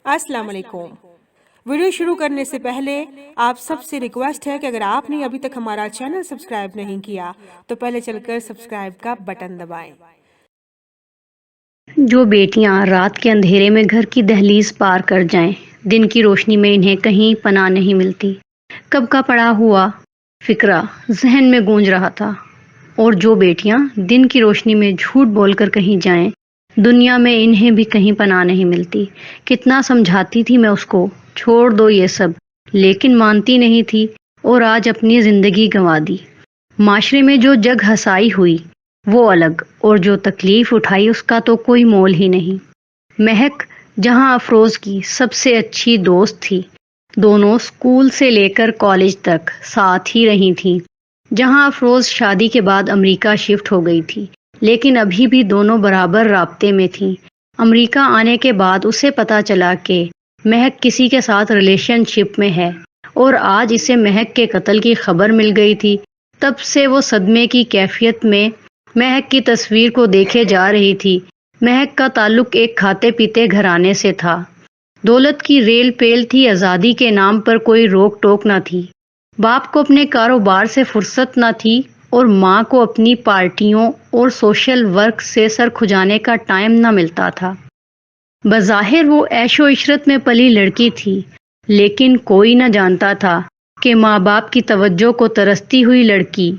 अस्सलाम वालेकुम। वीडियो शुरू करने से पहले आप सबसे रिक्वेस्ट है कि अगर आपने अभी तक हमारा चैनल सब्सक्राइब नहीं किया तो पहले चलकर सब्सक्राइब का बटन दबाएं। जो बेटियां रात के अंधेरे में घर की दहलीज पार कर जाएं, दिन की रोशनी में इन्हें कहीं पनाह नहीं मिलती। कब का पड़ा हुआ फिक्रा जहन में गूंज रहा था। और जो बेटियां दिन की रोशनी में झूठ बोलकर कहीं जाएं, दुनिया में इन्हें भी कहीं पनाह नहीं मिलती। कितना समझाती थी मैं उसको, छोड़ दो ये सब, लेकिन मानती नहीं थी और आज अपनी जिंदगी गंवा दी। माशरे में जो जग हंसाई हुई वो अलग, और जो तकलीफ उठाई उसका तो कोई मोल ही नहीं। महक जहां अफरोज की सबसे अच्छी दोस्त थी, दोनों स्कूल से लेकर कॉलेज तक साथ ही रही थीं। जहां अफरोज शादी के बाद अमेरिका शिफ्ट हो गई थी, लेकिन अभी भी दोनों बराबर राब्ते में थीं। अमेरिका आने के बाद उसे पता चला कि महक किसी के साथ रिलेशनशिप में है, और आज इसे महक के कत्ल की खबर मिल गई थी। तब से वो सदमे की कैफियत में महक की तस्वीर को देखे जा रही थी। महक का ताल्लुक एक खाते पीते घराने से था। दौलत की रेल पेल थी, आज़ादी के नाम पर कोई रोक टोक न थी। बाप को अपने कारोबार से फुर्सत न थी और माँ को अपनी पार्टियों और सोशल वर्क से सर खुजाने का टाइम न मिलता था। बज़ाहिर वो ऐशो इशरत में पली लड़की थी, लेकिन कोई न जानता था कि माँ बाप की तवज्जो को तरसती हुई लड़की,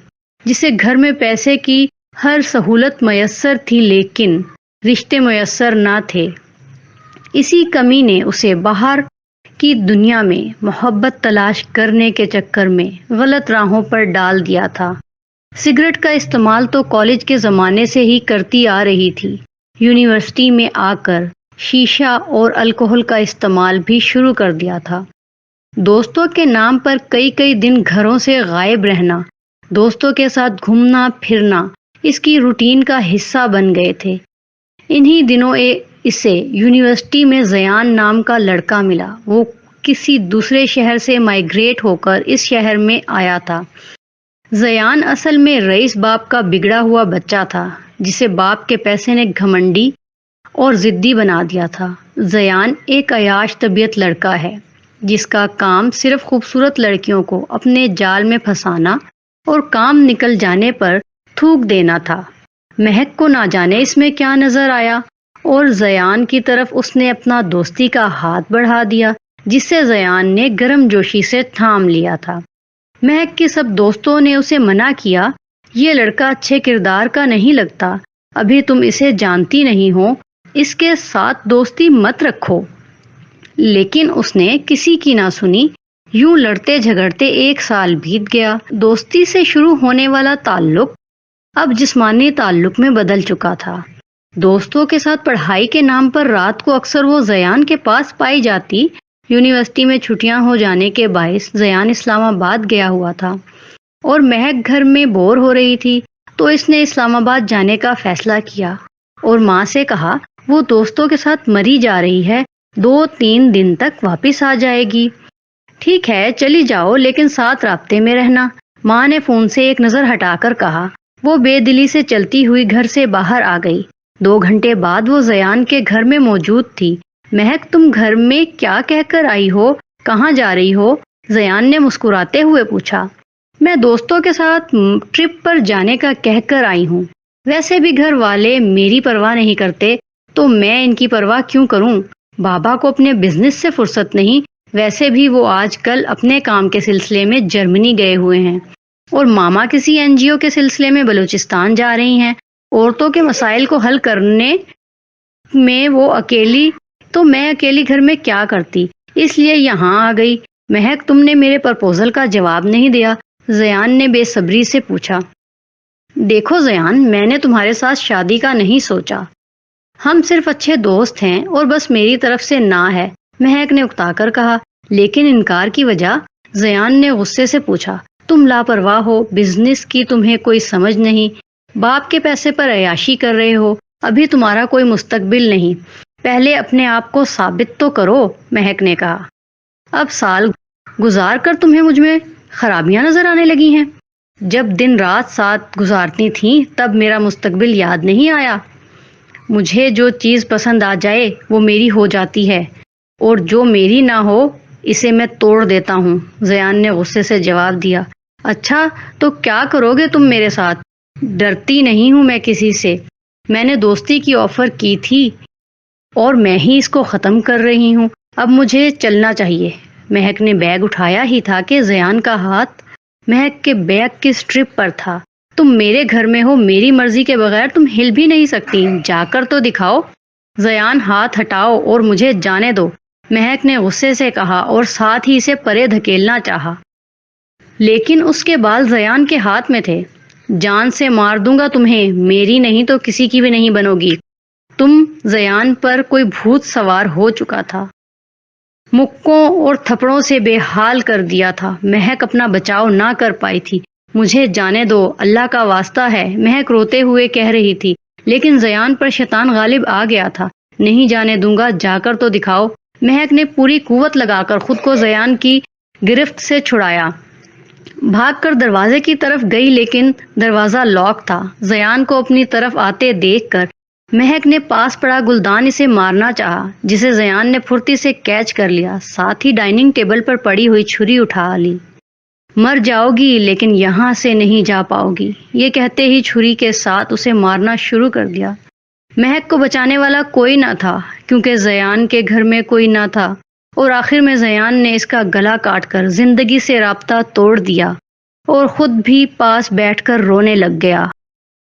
जिसे घर में पैसे की हर सहूलत मयस्सर थी लेकिन रिश्ते मयस्सर ना थे, इसी कमी ने उसे बाहर की दुनिया में मोहब्बत तलाश करने के चक्कर में गलत राहों पर डाल दिया था। सिगरेट का इस्तेमाल तो कॉलेज के ज़माने से ही करती आ रही थी। यूनिवर्सिटी में आकर शीशा और अल्कोहल का इस्तेमाल भी शुरू कर दिया था। दोस्तों के नाम पर कई कई दिन घरों से गायब रहना, दोस्तों के साथ घूमना फिरना इसकी रूटीन का हिस्सा बन गए थे। इन्हीं दिनों इसे यूनिवर्सिटी में ज़यान नाम का लड़का मिला। वो किसी दूसरे शहर से माइग्रेट होकर इस शहर में आया था। ज़यान असल में रईस बाप का बिगड़ा हुआ बच्चा था, जिसे बाप के पैसे ने घमंडी और ज़िद्दी बना दिया था। ज़यान एक अयाश तबीयत लड़का है, जिसका काम सिर्फ खूबसूरत लड़कियों को अपने जाल में फंसाना और काम निकल जाने पर थूक देना था। महक को ना जाने इसमें क्या नजर आया और ज़यान की तरफ उसने अपना दोस्ती का हाथ बढ़ा दिया, जिसे ज़यान ने गर्मजोशी से थाम लिया था। महक के सब दोस्तों ने उसे मना किया, ये लड़का अच्छे किरदार का नहीं लगता, अभी तुम इसे जानती नहीं हो, इसके साथ दोस्ती मत रखो। लेकिन उसने किसी की ना सुनी। यूं लड़ते झगड़ते 1 साल बीत गया। दोस्ती से शुरू होने वाला ताल्लुक अब जिस्मानी ताल्लुक में बदल चुका था। दोस्तों के साथ पढ़ाई के नाम पर रात को अक्सर वो ज़यान के पास पाई जाती। यूनिवर्सिटी में छुट्टियां हो जाने के बायस ज़यान इस्लामाबाद गया हुआ था और महक घर में बोर हो रही थी, तो इसने इस्लामाबाद जाने का फैसला किया और माँ से कहा वो दोस्तों के साथ मरी जा रही है, 2-3 दिन तक वापस आ जाएगी। ठीक है चली जाओ, लेकिन साथ राब्ते में रहना, माँ ने फोन से एक नज़र हटाकर कहा। वो बेदिली से चलती हुई घर से बाहर आ गई। 2 घंटे बाद वो ज़यान के घर में मौजूद थी। महक तुम घर में क्या कहकर आई हो, कहाँ जा रही हो? ज़यान ने मुस्कुराते हुए पूछा। मैं दोस्तों के साथ ट्रिप पर जाने का कहकर आई हूँ। वैसे भी घर वाले मेरी परवाह नहीं करते, तो मैं इनकी परवाह क्यों करूँ? बाबा को अपने बिजनेस से फुर्सत नहीं, वैसे भी वो आजकल अपने काम के सिलसिले में जर्मनी गए हुए हैं और मामा किसी एनजीओ के सिलसिले में बलूचिस्तान जा रही हैं। औरतों के मसाइल को हल करने में वो अकेली, तो मैं अकेली घर में क्या करती, इसलिए यहाँ आ गई। महक तुमने मेरे प्रपोजल का जवाब नहीं दिया, ज़यान ने बेसब्री से पूछा। देखो ज़यान, मैंने तुम्हारे साथ शादी का नहीं सोचा, हम सिर्फ अच्छे दोस्त हैं और बस मेरी तरफ से ना है, महक ने उकताकर कहा। लेकिन इनकार की वजह? ज़यान ने गुस्से से पूछा। तुम लापरवाह हो, बिजनेस की तुम्हें कोई समझ नहीं, बाप के पैसे पर अयाशी कर रहे हो, अभी तुम्हारा कोई मुस्तकबिल नहीं, पहले अपने आप को साबित तो करो, महक ने कहा। अब साल गुजार कर तुम्हें मुझ में खराबियां नजर आने लगी हैं। जब दिन रात साथ गुजारती थीं तब मेरा मुस्तकबिल याद नहीं आया? मुझे जो चीज़ पसंद आ जाए वो मेरी हो जाती है, اور جو میری نہ ہو اسے میں توڑ دیتا ہوں۔ زیان نے غصے سے جواب دیا۔ اچھا تو کیا کرو گے تم میرے ساتھ؟ ڈرتی نہیں ہوں میں کسی سے، میں نے دوستی کی آفر کی تھی اور میں ہی اس کو ختم کر رہی ہوں۔ اب مجھے چلنا چاہیے۔ مہک نے بیگ اٹھایا ہی تھا کہ زیان کا ہاتھ مہک کے بیگ کی سٹرپ پر تھا۔ تم میرے گھر میں ہو، میری مرضی کے بغیر تم ہل بھی نہیں سکتی، جا کر تو دکھاؤ۔ زیان ہاتھ ہٹاؤ اور مجھے جانے دو، مہک نے غصے سے کہا اور ساتھ ہی اسے پرے دھکیلنا چاہا، لیکن اس کے بال زیان کے ہاتھ میں تھے۔ جان سے مار دوں گا تمہیں، میری نہیں تو کسی کی بھی نہیں بنو گی۔ تم زیان پر کوئی بھوت سوار ہو چکا تھا، مکوں اور تھپڑوں سے بے حال کر دیا تھا۔ مہک اپنا بچاؤ نہ کر پائی تھی۔ مجھے جانے دو، اللہ کا واسطہ ہے، مہک روتے ہوئے کہہ رہی تھی، لیکن زیان پر شیطان غالب آ گیا تھا۔ نہیں جانے دوں گا، جا کر تو دکھاؤ۔ مہک نے پوری قوت لگا کر خود کو زیان کی گرفت سے چھڑایا، بھاگ کر دروازے کی طرف گئی، لیکن دروازہ لاک تھا۔ زیان کو اپنی طرف آتے دیکھ کر مہک نے پاس پڑا گلدان اسے مارنا چاہا، جسے زیان نے پھرتی سے کیچ کر لیا، ساتھ ہی ڈائننگ ٹیبل پر پڑی ہوئی چھری اٹھا لی۔ مر جاؤ گی لیکن یہاں سے نہیں جا پاؤ گی، یہ کہتے ہی چھری کے ساتھ اسے مارنا شروع کر دیا۔ مہک کو بچانے والا کوئی نہ تھا، کیونکہ زیان کے گھر میں کوئی نہ تھا، اور آخر میں زیان نے اس کا گلا کاٹ کر زندگی سے رابطہ توڑ دیا اور خود بھی پاس بیٹھ کر رونے لگ گیا۔